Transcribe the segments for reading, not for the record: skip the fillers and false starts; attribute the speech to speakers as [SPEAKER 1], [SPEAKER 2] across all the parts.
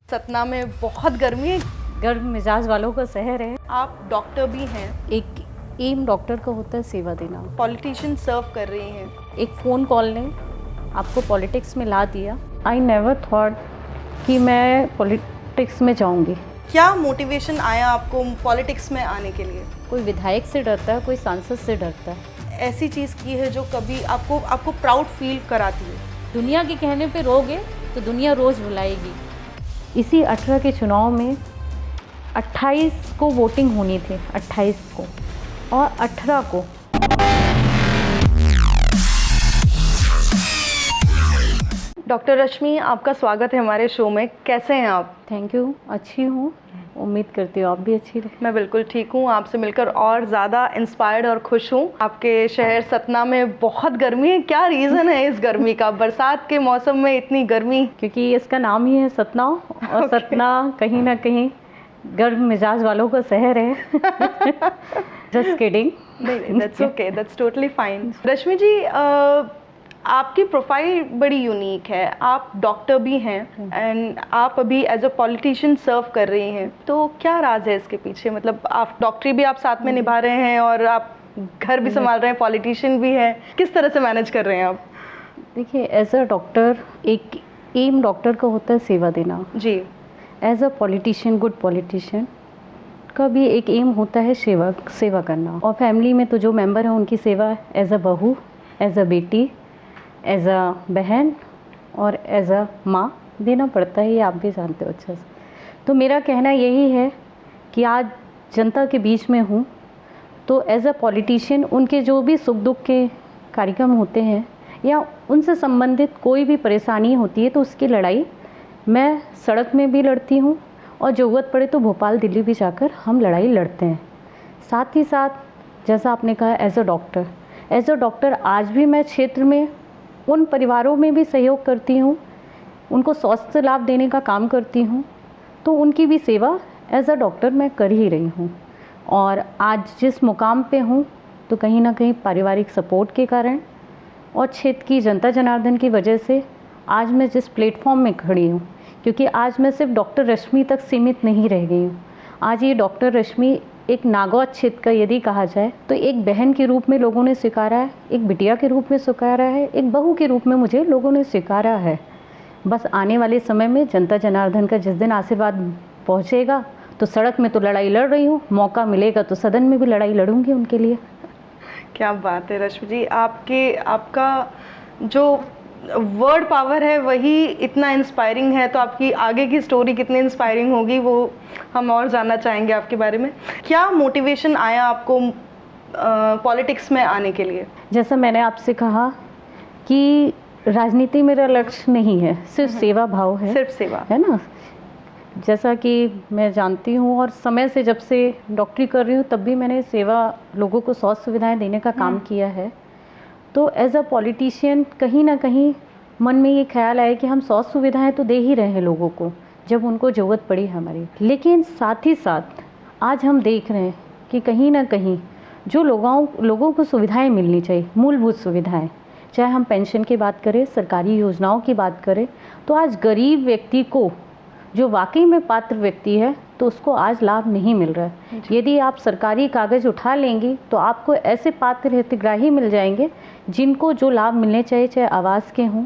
[SPEAKER 1] सतना में बहुत गर्मी है।
[SPEAKER 2] गर्म मिजाज वालों का शहर है।
[SPEAKER 1] आप डॉक्टर भी हैं।
[SPEAKER 2] एक एम डॉक्टर का होता है सेवा देना।
[SPEAKER 1] पॉलिटिशियन सर्व कर रही हैं।
[SPEAKER 2] एक फ़ोन कॉल ने आपको पॉलिटिक्स में ला दिया। आई नेवर थॉट कि मैं पॉलिटिक्स में जाऊंगी।
[SPEAKER 1] क्या मोटिवेशन आया आपको पॉलिटिक्स में आने के लिए?
[SPEAKER 2] कोई विधायक से डरता है, कोई सांसद से डरता है।
[SPEAKER 1] ऐसी चीज़ की है जो कभी आपको प्राउड फील कराती है?
[SPEAKER 2] दुनिया के कहने पे रोगे तो दुनिया रोज़ बुलाएगी। इसी 18 के चुनाव में 28 को वोटिंग होनी थी, 28 को और 18 को।
[SPEAKER 1] डॉक्टर रश्मि, आपका स्वागत है हमारे शो में। कैसे हैं आप?
[SPEAKER 2] थैंक यू, अच्छी हूँ। उम्मीद करती हूँ आप भी अच्छी रहे।
[SPEAKER 1] मैं बिल्कुल ठीक हूँ। आपसे मिलकर और ज़्यादा इंस्पायर्ड और खुश हूँ। आपके शहर सतना में बहुत गर्मी है। क्या रीज़न है इस गर्मी का? बरसात के मौसम में इतनी गर्मी?
[SPEAKER 2] क्योंकि इसका नाम ही है सतना और सतना कहीं ना कहीं गर्म मिजाज वालों का शहर है। Just kidding.
[SPEAKER 1] नहीं, that's okay, that's totally fine. Rashmi ji, आपकी प्रोफाइल बड़ी यूनिक है। आप डॉक्टर भी हैं एंड आप अभी एज अ पॉलिटिशियन सर्व कर रही हैं। तो क्या राज है इसके पीछे? मतलब आप डॉक्टरी भी आप साथ में निभा रहे हैं और आप घर भी संभाल रहे हैं, पॉलिटिशियन भी हैं। किस तरह से मैनेज कर रहे हैं आप?
[SPEAKER 2] देखिए, एज अ डॉक्टर एक एम डॉक्टर का होता है सेवा देना
[SPEAKER 1] जी।
[SPEAKER 2] As a politician, good politician का भी एक एम होता है सेवा करना। और फैमिली में तो जो मेंबर हैं उनकी सेवा एज अ बहू, एज अ बेटी, एज अ बहन और एज अ माँ देना पड़ता है। ये आप भी जानते हो अच्छा से। तो मेरा कहना यही है कि आज जनता के बीच में हूँ तो एज अ पॉलिटिशियन उनके जो भी सुख दुख के कार्यक्रम होते हैं या उनसे संबंधित कोई भी परेशानी होती है तो उसकी लड़ाई मैं सड़क में भी लड़ती हूँ और ज़रूरत पड़े तो भोपाल दिल्ली भी जाकर हम लड़ाई लड़ते हैं। साथ ही साथ जैसा आपने कहा एज अ डॉक्टर आज भी मैं क्षेत्र में उन परिवारों में भी सहयोग करती हूँ, उनको स्वास्थ्य लाभ देने का काम करती हूँ। तो उनकी भी सेवा एज अ डॉक्टर मैं कर ही रही हूँ। और आज जिस मुकाम पे हूँ तो कहीं ना कहीं पारिवारिक सपोर्ट के कारण और क्षेत्र की जनता जनार्दन की वजह से आज मैं जिस प्लेटफॉर्म में खड़ी हूँ, क्योंकि आज मैं सिर्फ डॉक्टर रश्मि तक सीमित नहीं रह गई हूँ। आज ये डॉक्टर रश्मि एक नागौद क्षेत्र का यदि कहा जाए तो एक बहन के रूप में लोगों ने स्वीकारा है, एक बिटिया के रूप में स्वीकारा है, एक बहू के रूप में मुझे लोगों ने स्वीकारा है। बस आने वाले समय में जनता जनार्दन का जिस दिन आशीर्वाद पहुँचेगा तो सड़क में तो लड़ाई लड़ रही हूँ, मौका मिलेगा तो सदन में भी लड़ाई लड़ूंगी उनके लिए।
[SPEAKER 1] क्या बात है रश्मि जी, आपका जो वर्ड पावर है वही इतना इंस्पायरिंग है। तो आपकी आगे की स्टोरी कितनी इंस्पायरिंग होगी वो हम और जानना चाहेंगे आपके बारे में। क्या मोटिवेशन आया आपको पॉलिटिक्स में आने के लिए?
[SPEAKER 2] जैसा मैंने आपसे कहा कि राजनीति मेरा लक्ष्य नहीं है, सिर्फ सेवा भाव है।
[SPEAKER 1] सिर्फ सेवा
[SPEAKER 2] है ना। जैसा कि मैं जानती हूँ और समय से जब से डॉक्टरी कर रही हूँ तब भी मैंने सेवा, लोगों को स्वास्थ्य सुविधाएं देने का काम किया है। तो एज अ पॉलिटिशियन कहीं ना कहीं मन में ये ख्याल आया कि हम स्वास्थ्य सुविधाएं तो दे ही रहे हैं लोगों को जब उनको ज़रूरत पड़ी हमारी, लेकिन साथ ही साथ आज हम देख रहे हैं कि कहीं ना कहीं जो लोगों को सुविधाएं मिलनी चाहिए, मूलभूत सुविधाएं, चाहे हम पेंशन की बात करें, सरकारी योजनाओं की बात करें, तो आज गरीब व्यक्ति को, जो वाकई में पात्र व्यक्ति है, तो उसको आज लाभ नहीं मिल रहा है। यदि आप सरकारी कागज़ उठा लेंगी तो आपको ऐसे पात्र हितग्राही मिल जाएंगे जिनको जो लाभ मिलने चाहिए, चाहे आवास के हों,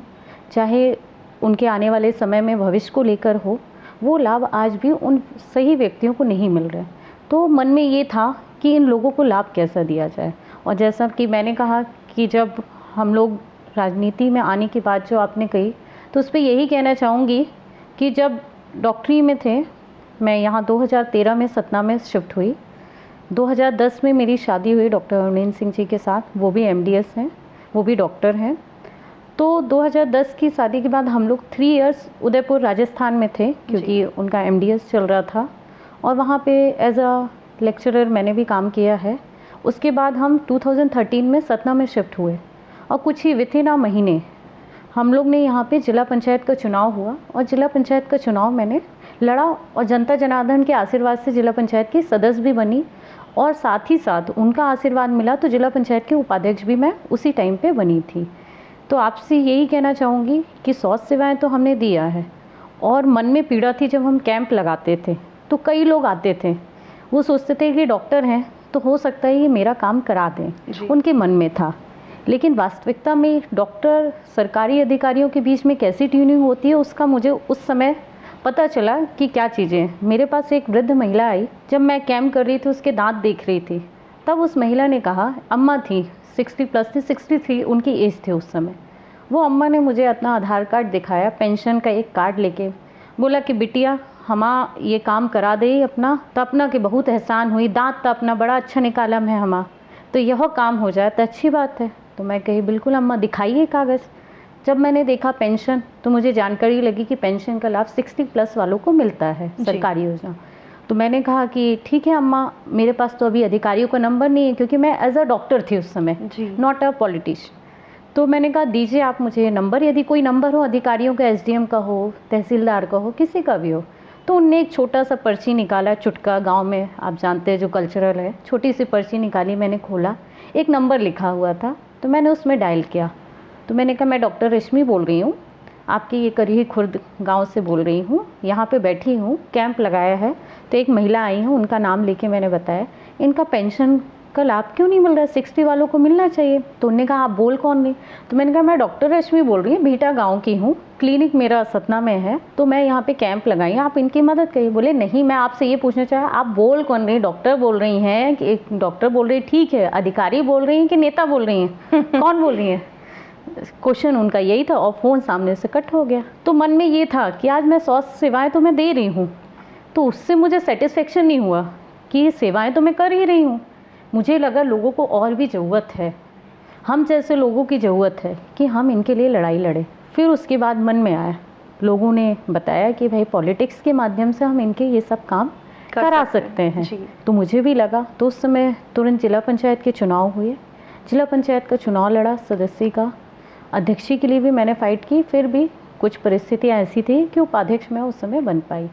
[SPEAKER 2] चाहे उनके आने वाले समय में भविष्य को लेकर हो, वो लाभ आज भी उन सही व्यक्तियों को नहीं मिल रहा है। तो मन में ये था कि इन लोगों को लाभ कैसा दिया जाए। और जैसा कि मैंने कहा कि जब हम लोग राजनीति में आने की बात जो आपने कही, तो उस पर यही कहना चाहूँगी कि जब डॉक्टरी में थे, मैं यहाँ 2013 में सतना में शिफ्ट हुई। 2010 में मेरी शादी हुई डॉक्टर अरुणेंद्र सिंह जी के साथ, वो भी MDS हैं, वो भी डॉक्टर हैं। तो 2010 की शादी के बाद हम लोग 3 इयर्स उदयपुर राजस्थान में थे क्योंकि उनका MDS चल रहा था और वहाँ पे एज अ लेक्चरर मैंने भी काम किया है। उसके बाद हम 2013 में सतना में शिफ्ट हुए और कुछ ही विथिन अ महीने हम लोग ने यहाँ पे जिला पंचायत का चुनाव हुआ और जिला पंचायत का चुनाव मैंने लड़ा और जनता जनार्दन के आशीर्वाद से जिला पंचायत की सदस्य भी बनी और साथ ही साथ उनका आशीर्वाद मिला तो जिला पंचायत के उपाध्यक्ष भी मैं उसी टाइम पे बनी थी। तो आपसे यही कहना चाहूँगी कि स्वास्थ्य सेवाएं तो हमने दिया है और मन में पीड़ा थी। जब हम कैंप लगाते थे तो कई लोग आते थे, वो सोचते थे कि डॉक्टर हैं तो हो सकता है ये मेरा काम करा दें, उनके मन में था। लेकिन वास्तविकता में डॉक्टर सरकारी अधिकारियों के बीच में कैसी ट्यूनिंग होती है उसका मुझे उस समय पता चला कि क्या चीज़ें। मेरे पास एक वृद्ध महिला आई, जब मैं कैंप कर रही थी उसके दांत देख रही थी, तब उस महिला ने कहा, अम्मा थी 60+ थी, 63 उनकी एज थे उस समय। वो अम्मा ने मुझे अपना आधार कार्ड दिखाया, पेंशन का एक कार्ड लेके बोला कि बिटिया हमा ये काम करा दे अपना, तो अपना के बहुत एहसान हुई, दांत तो अपना बड़ा अच्छा निकाला है हमा, तो यह काम हो जाए तो अच्छी बात है। तो मैं कही बिल्कुल अम्मा दिखाइए कागज़। जब मैंने देखा पेंशन तो मुझे जानकारी लगी कि पेंशन का लाभ 60+ वालों को मिलता है, सरकारी योजना। तो मैंने कहा कि ठीक है अम्मा, मेरे पास तो अभी अधिकारियों का नंबर नहीं है, क्योंकि मैं एज अ डॉक्टर थी उस समय, नॉट अ पॉलिटिशियन। तो मैंने कहा दीजिए आप मुझे नंबर, यदि कोई नंबर हो अधिकारियों का, एसडीएम का हो, तहसीलदार का हो, किसी का भी हो। तो उनने एक छोटा सा पर्ची निकाला, चुटका, गांव में आप जानते हैं जो कल्चरल है, छोटी सी पर्ची निकाली, मैंने खोला, एक नंबर लिखा हुआ था, तो मैंने उसमें डायल किया। तो मैंने कहा मैं डॉक्टर रश्मि बोल रही हूँ, आपकी ये करही खुर्द गांव से बोल रही हूँ, यहाँ पे बैठी हूँ, कैंप लगाया है, तो एक महिला आई हूँ, उनका नाम लेके मैंने बताया, इनका पेंशन का लाभ क्यों नहीं मिल रहा है, 60 वालों को मिलना चाहिए। तो उन्होंने कहा आप बोल कौन नहीं? तो मैंने कहा मैं डॉक्टर रश्मि बोल रही हूँ, भीटा गाँव की हूँ, क्लिनिक मेरा सतना में है, तो मैं यहाँ पे कैंप लगाई, आप इनकी मदद करिए। बोले नहीं, मैं आपसे ये पूछना चाहा आप बोल कौन रही? डॉक्टर बोल रही हैं कि एक डॉक्टर बोल रही, ठीक है, अधिकारी बोल रही हैं कि नेता बोल रही हैं, कौन बोल रही हैं? क्वेश्चन उनका यही था और फ़ोन सामने से कट हो गया। तो मन में ये था कि आज मैं स्वास्थ्य सेवाएं तो मैं दे रही हूँ, तो उससे मुझे सेटिस्फेक्शन नहीं हुआ कि सेवाएं तो मैं कर ही रही हूँ, मुझे लगा लोगों को और भी ज़रूरत है, हम जैसे लोगों की ज़रूरत है कि हम इनके लिए लड़ाई लड़ें। फिर उसके बाद मन में आया, लोगों ने बताया कि भाई पॉलिटिक्स के माध्यम से हम इनके ये सब काम करा सकते हैं। तो मुझे भी लगा। तो उस समय तुरंत जिला पंचायत के चुनाव हुए, जिला पंचायत का चुनाव लड़ा, सदस्य का, अध्यक्षी के लिए भी मैंने फ़ाइट की। फिर भी कुछ परिस्थितियाँ ऐसी थी कि उपाध्यक्ष मैं उस समय बन पाई।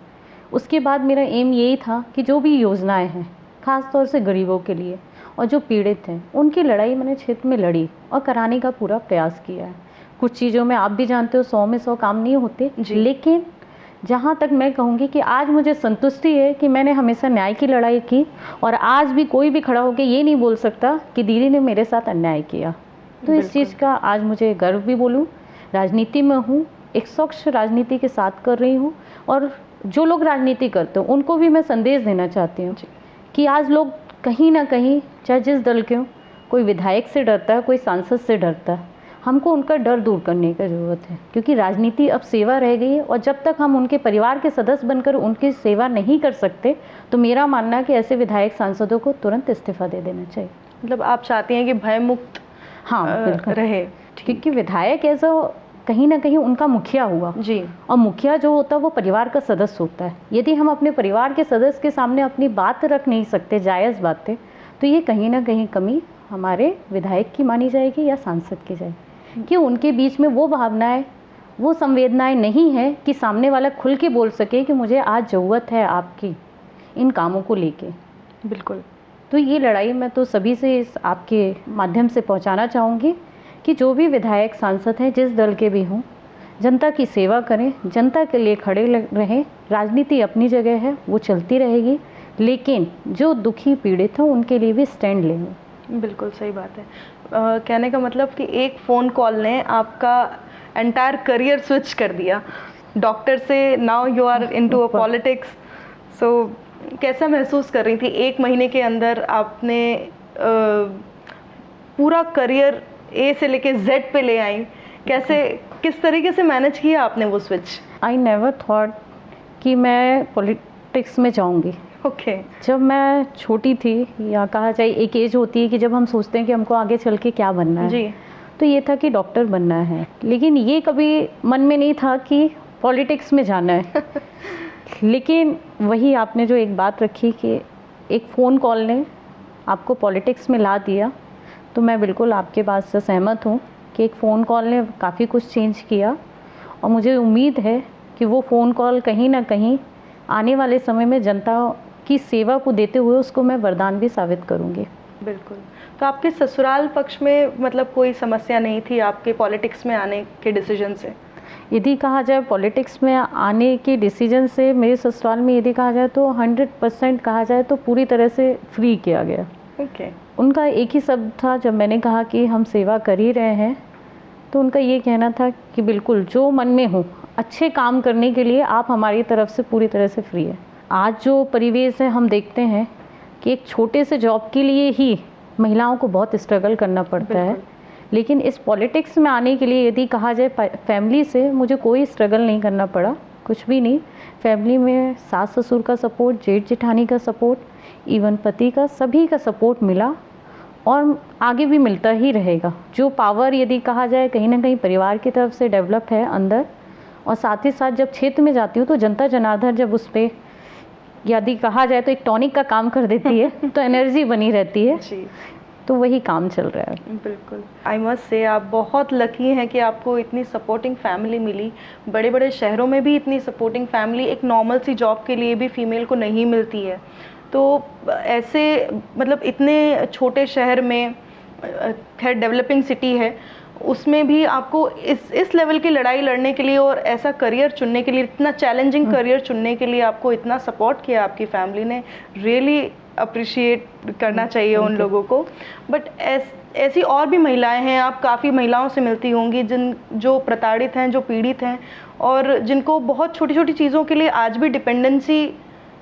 [SPEAKER 2] उसके बाद मेरा एम यही था कि जो भी योजनाएं हैं ख़ास तौर से गरीबों के लिए और जो पीड़ित हैं, उनकी लड़ाई मैंने क्षेत्र में लड़ी और कराने का पूरा प्रयास किया है। कुछ चीज़ों में आप भी जानते हो 100 में 100 काम नहीं होते, लेकिन जहाँ तक मैं कहूँगी कि आज मुझे संतुष्टि है कि मैंने हमेशा न्याय की लड़ाई की, और आज भी कोई भी खड़ा होकर ये नहीं बोल सकता कि दीदी ने मेरे साथ अन्याय किया। तो इस चीज़ का आज मुझे गर्व भी बोलूँ। राजनीति में हूँ, एक स्वच्छ राजनीति के साथ कर रही हूँ, और जो लोग राजनीति करते हैं उनको भी मैं संदेश देना चाहती हूँ कि आज लोग कहीं ना कहीं, चाहे जिस दल के हों, कोई विधायक से डरता है, कोई सांसद से डरता है, हमको उनका डर दूर करने की ज़रूरत है, क्योंकि राजनीति अब सेवा रह गई है, और जब तक हम उनके परिवार के सदस्य बनकर उनकी सेवा नहीं कर सकते, तो मेरा मानना है कि ऐसे विधायक सांसदों को तुरंत इस्तीफा दे देना चाहिए।
[SPEAKER 1] मतलब आप चाहती हैं कि भय मुक्त रहे,
[SPEAKER 2] क्योंकि विधायक ऐसा कहीं ना कहीं उनका मुखिया हुआ जी, और मुखिया जो होता है वो परिवार का सदस्य होता है। यदि हम अपने परिवार के सदस्य के सामने अपनी बात रख नहीं सकते, जायज़ बातें, तो ये कहीं ना कहीं कमी हमारे विधायक की मानी जाएगी या सांसद की जाएगी, कि उनके बीच में वो भावनाएं, वो संवेदनाएं नहीं है कि सामने वाला खुल के बोल सके कि मुझे आज ज़रूरत है आपकी इन कामों को लेके।
[SPEAKER 1] बिल्कुल।
[SPEAKER 2] तो ये लड़ाई मैं तो सभी से इस आपके माध्यम से पहुंचाना चाहूँगी कि जो भी विधायक सांसद हैं, जिस दल के भी हों, जनता की सेवा करें, जनता के लिए खड़े रहें। राजनीति अपनी जगह है, वो चलती रहेगी, लेकिन जो दुखी पीड़ित हों उनके लिए भी स्टैंड लें।
[SPEAKER 1] बिल्कुल सही बात है। कहने का मतलब कि एक फ़ोन कॉल ने आपका एंटायर करियर स्विच कर दिया, डॉक्टर से now you are into a politics. So कैसा महसूस कर रही थी? 1 महीने के अंदर आपने पूरा करियर ए से लेके जेड पे ले आई, कैसे, किस तरीके से मैनेज किया आपने वो स्विच?
[SPEAKER 2] आई नेवर थॉट कि मैं पॉलिटिक्स में जाऊंगी।
[SPEAKER 1] ओके।
[SPEAKER 2] जब मैं छोटी थी, या कहा जाए एक एज होती है कि जब हम सोचते हैं कि हमको आगे चल के क्या बनना है जी, तो ये था कि डॉक्टर बनना है, लेकिन ये कभी मन में नहीं था कि पॉलिटिक्स में जाना है। लेकिन वही आपने जो एक बात रखी कि एक फ़ोन कॉल ने आपको पॉलिटिक्स में ला दिया, तो मैं बिल्कुल आपके बात से सहमत हूँ कि एक फ़ोन कॉल ने काफ़ी कुछ चेंज किया, और मुझे उम्मीद है कि वो फ़ोन कॉल कहीं ना कहीं आने वाले समय में जनता की सेवा को देते हुए उसको मैं वरदान भी साबित करूँगी।
[SPEAKER 1] बिल्कुल। तो आपके ससुराल पक्ष में मतलब कोई समस्या नहीं थी आपके पॉलिटिक्स में आने के डिसीजन से?
[SPEAKER 2] यदि कहा जाए पॉलिटिक्स में आने के डिसीजन से मेरे ससुराल में यदि कहा जाए तो 100% कहा जाए तो पूरी तरह से फ्री किया गया।
[SPEAKER 1] ओके।
[SPEAKER 2] उनका एक ही शब्द था, जब मैंने कहा कि हम सेवा कर ही रहे हैं, तो उनका ये कहना था कि बिल्कुल जो मन में हो अच्छे काम करने के लिए आप हमारी तरफ से पूरी तरह से फ्री है। आज जो परिवेश है हम देखते हैं कि एक छोटे से जॉब के लिए ही महिलाओं को बहुत स्ट्रगल करना पड़ता है, लेकिन इस पॉलिटिक्स में आने के लिए यदि कहा जाए फैमिली से मुझे कोई स्ट्रगल नहीं करना पड़ा, कुछ भी नहीं। फैमिली में सास ससुर का सपोर्ट, जेठ जेठानी का सपोर्ट, इवन पति का, सभी का सपोर्ट मिला और आगे भी मिलता ही रहेगा। जो पावर यदि कहा जाए कहीं ना कहीं परिवार की तरफ से डेवलप है अंदर, और साथ ही साथ जब क्षेत्र में जाती हूँ तो जनता जनार्दन जब उस पर यदि कहा जाए तो एक टॉनिक का काम कर देती है तो एनर्जी बनी रहती है
[SPEAKER 1] जी।
[SPEAKER 2] तो वही काम चल रहा है।
[SPEAKER 1] बिल्कुल, आई मस्ट से आप बहुत लकी हैं कि आपको इतनी सपोर्टिंग फैमिली मिली। बड़े बड़े शहरों में भी इतनी सपोर्टिंग फैमिली एक नॉर्मल सी जॉब के लिए भी फीमेल को नहीं मिलती है। तो ऐसे मतलब इतने छोटे शहर में, खैर डेवलपिंग सिटी है, उसमें भी आपको इस लेवल की लड़ाई लड़ने के लिए और ऐसा करियर चुनने के लिए, इतना चैलेंजिंग करियर चुनने के लिए आपको इतना सपोर्ट किया आपकी फैमिली ने। रियली अप्रिशिएट करना चाहिए उन लोगों को। बट ऐसी और भी महिलाएं हैं, आप काफ़ी महिलाओं से मिलती होंगी जो प्रताड़ित हैं, जो पीड़ित हैं, और जिनको बहुत छोटी छोटी चीज़ों के लिए आज भी डिपेंडेंसी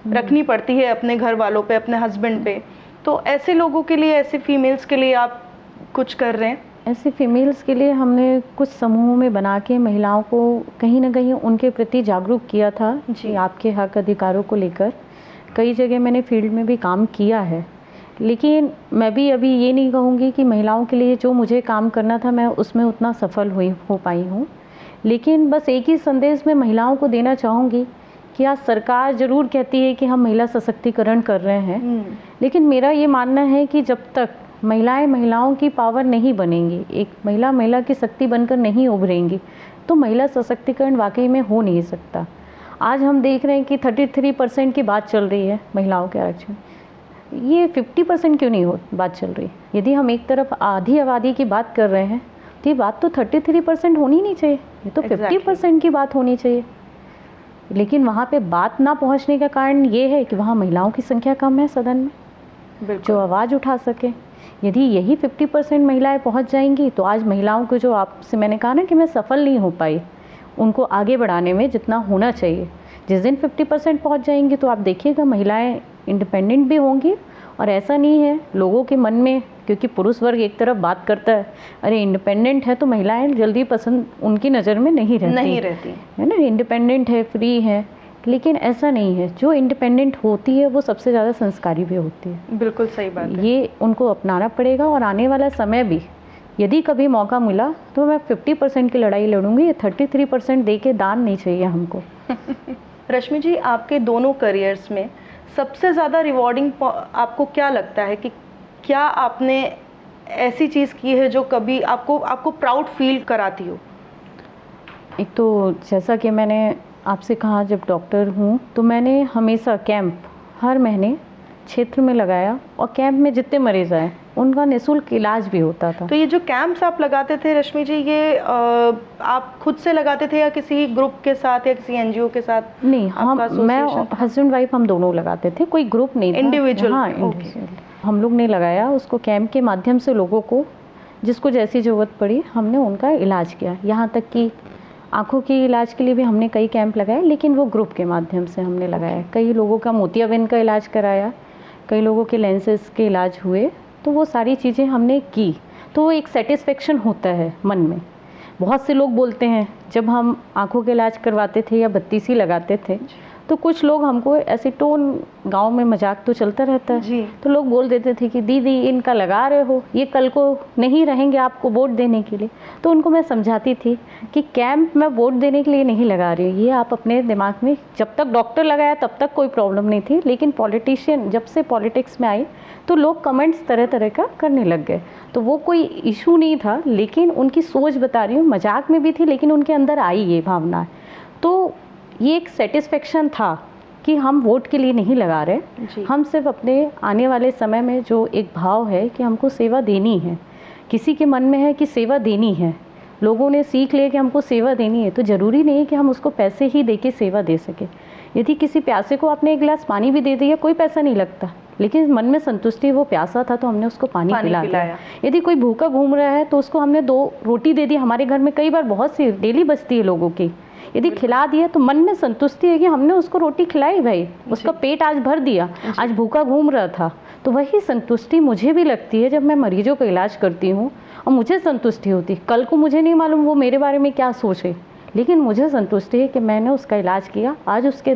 [SPEAKER 1] रखनी पड़ती है अपने घर वालों पे, अपने हस्बैंड पे। तो ऐसे लोगों के लिए, ऐसे फीमेल्स के लिए आप कुछ कर रहे हैं?
[SPEAKER 2] ऐसे फीमेल्स के लिए हमने कुछ समूहों में बना के महिलाओं को कहीं ना कहीं उनके प्रति जागरूक किया था कि आपके हक अधिकारों को लेकर। कई जगह मैंने फील्ड में भी काम किया है, लेकिन मैं भी अभी ये नहीं कहूँगी कि महिलाओं के लिए जो मुझे काम करना था मैं उसमें उतना सफल हो पाई हूँ। लेकिन बस एक ही संदेश मैं महिलाओं को देना चाहूँगी कि आज सरकार ज़रूर कहती है कि हम महिला सशक्तिकरण कर रहे हैं, लेकिन मेरा ये मानना है कि जब तक महिलाओं की पावर नहीं बनेंगी, एक महिला की शक्ति बनकर नहीं उभरेंगी, तो महिला सशक्तिकरण वाकई में हो नहीं सकता। आज हम देख रहे हैं कि 33% की बात चल रही है महिलाओं के आरक्षण, ये 50% क्यों नहीं बात चल रही? यदि हम एक तरफ आधी आबादी की बात कर रहे हैं तो ये बात तो 33% होनी नहीं चाहिए, ये तो 50% की बात होनी चाहिए। लेकिन वहाँ पे बात ना पहुँचने का कारण ये है कि वहाँ महिलाओं की संख्या कम है सदन में जो आवाज़ उठा सके। यदि यही 50% महिलाएं पहुँच जाएंगी तो आज महिलाओं को, जो आपसे मैंने कहा ना कि मैं सफल नहीं हो पाई, उनको आगे बढ़ाने में जितना होना चाहिए, जिस दिन 50% पहुँच जाएंगी तो आप देखिएगा महिलाएं इंडिपेंडेंट भी होंगी। और ऐसा नहीं है लोगों के मन में, क्योंकि पुरुष वर्ग एक तरफ बात करता है अरे इंडिपेंडेंट है तो महिलाएं जल्दी पसंद उनकी नज़र में नहीं रहती है ना, इंडिपेंडेंट है, फ्री है, लेकिन ऐसा नहीं है। जो इंडिपेंडेंट होती है वो सबसे ज़्यादा संस्कारी भी होती है।
[SPEAKER 1] बिल्कुल सही बात है।
[SPEAKER 2] ये उनको अपनाना पड़ेगा और आने वाला समय भी यदि कभी मौका मिला तो मैं 50% की लड़ाई लड़ूंगी, ये 33% दे के दान नहीं चाहिए हमको।
[SPEAKER 1] रश्मि जी, आपके दोनों करियर्स में सबसे ज़्यादा रिवॉर्डिंग आपको क्या लगता है कि क्या आपने ऐसी चीज़ की है जो कभी आपको प्राउड फील कराती हो?
[SPEAKER 2] एक तो जैसा कि मैंने आपसे कहा, जब डॉक्टर हूँ तो मैंने हमेशा कैंप हर महीने क्षेत्र में लगाया और कैंप में जितने मरीज आए उनका निःशुल्क इलाज भी होता था।
[SPEAKER 1] तो ये जो कैंप्स आप लगाते थे रश्मि जी, ये आप खुद से लगाते थे या किसी ग्रुप के साथ या किसी एनजीओ के साथ?
[SPEAKER 2] नहीं, मैं हस्बैंड वाइफ हम दोनों लगाते थे, कोई ग्रुप नहीं था,
[SPEAKER 1] इंडिविजुअल।
[SPEAKER 2] हाँ, इंडिविजुअल हम लोग ने लगाया उसको। कैंप के माध्यम से लोगों को जिसको जैसी ज़रूरत पड़ी हमने उनका इलाज किया। यहाँ तक कि आँखों के इलाज के लिए भी हमने कई कैंप लगाए, लेकिन वो ग्रुप के माध्यम से हमने लगाया। कई लोगों का मोतियाबिंद का इलाज कराया, कई लोगों के लेंसेज के इलाज हुए, तो वो सारी चीज़ें हमने की। तो वो एक सेटिस्फेक्शन होता है मन में। बहुत से लोग बोलते हैं, जब हम आँखों के इलाज करवाते थे या बत्तीसी लगाते थे तो कुछ लोग हमको ऐसे टोन, गांव में मजाक तो चलता रहता है जी, तो लोग बोल देते थे कि दीदी इनका लगा रहे हो, ये कल को नहीं रहेंगे आपको वोट देने के लिए। तो उनको मैं समझाती थी कि कैंप में वोट देने के लिए नहीं लगा रही हूँ, ये आप अपने दिमाग में, जब तक डॉक्टर लगाया तब तक कोई प्रॉब्लम नहीं थी, लेकिन पॉलिटिशियन जब से पॉलिटिक्स में आई तो लोग कमेंट्स तरह तरह का करने लग गए। तो वो कोई इशू नहीं था, लेकिन उनकी सोच बता रही हूँ, मजाक में भी थी लेकिन उनके अंदर आई ये भावना। तो ये एक सेटिस्फेक्शन था कि हम वोट के लिए नहीं लगा रहे, हम सिर्फ अपने आने वाले समय में जो एक भाव है कि हमको सेवा देनी है, किसी के मन में है कि सेवा देनी है, लोगों ने सीख लिया कि हमको सेवा देनी है, तो ज़रूरी नहीं है कि हम उसको पैसे ही दे के सेवा दे सकें। यदि किसी प्यासे को आपने एक गिलास पानी भी दे दिया, कोई पैसा नहीं लगता, लेकिन मन में संतुष्टि, वो प्यासा था तो हमने उसको पानी पिला दिया। यदि कोई भूखा घूम रहा है तो उसको हमने 2 रोटी दे दी। हमारे घर में कई बार बहुत सी डेली बचती है लोगों की, यदि खिला दिया तो मन में संतुष्टि है कि हमने उसको रोटी खिलाई, भाई उसका पेट आज भर दिया, आज भूखा घूम रहा था। तो वही संतुष्टि मुझे भी लगती है जब मैं मरीजों का इलाज करती हूँ, और मुझे संतुष्टि होती। कल को मुझे नहीं मालूम वो मेरे बारे में क्या सोचे, लेकिन मुझे संतुष्टि है कि मैंने उसका इलाज किया, आज उसके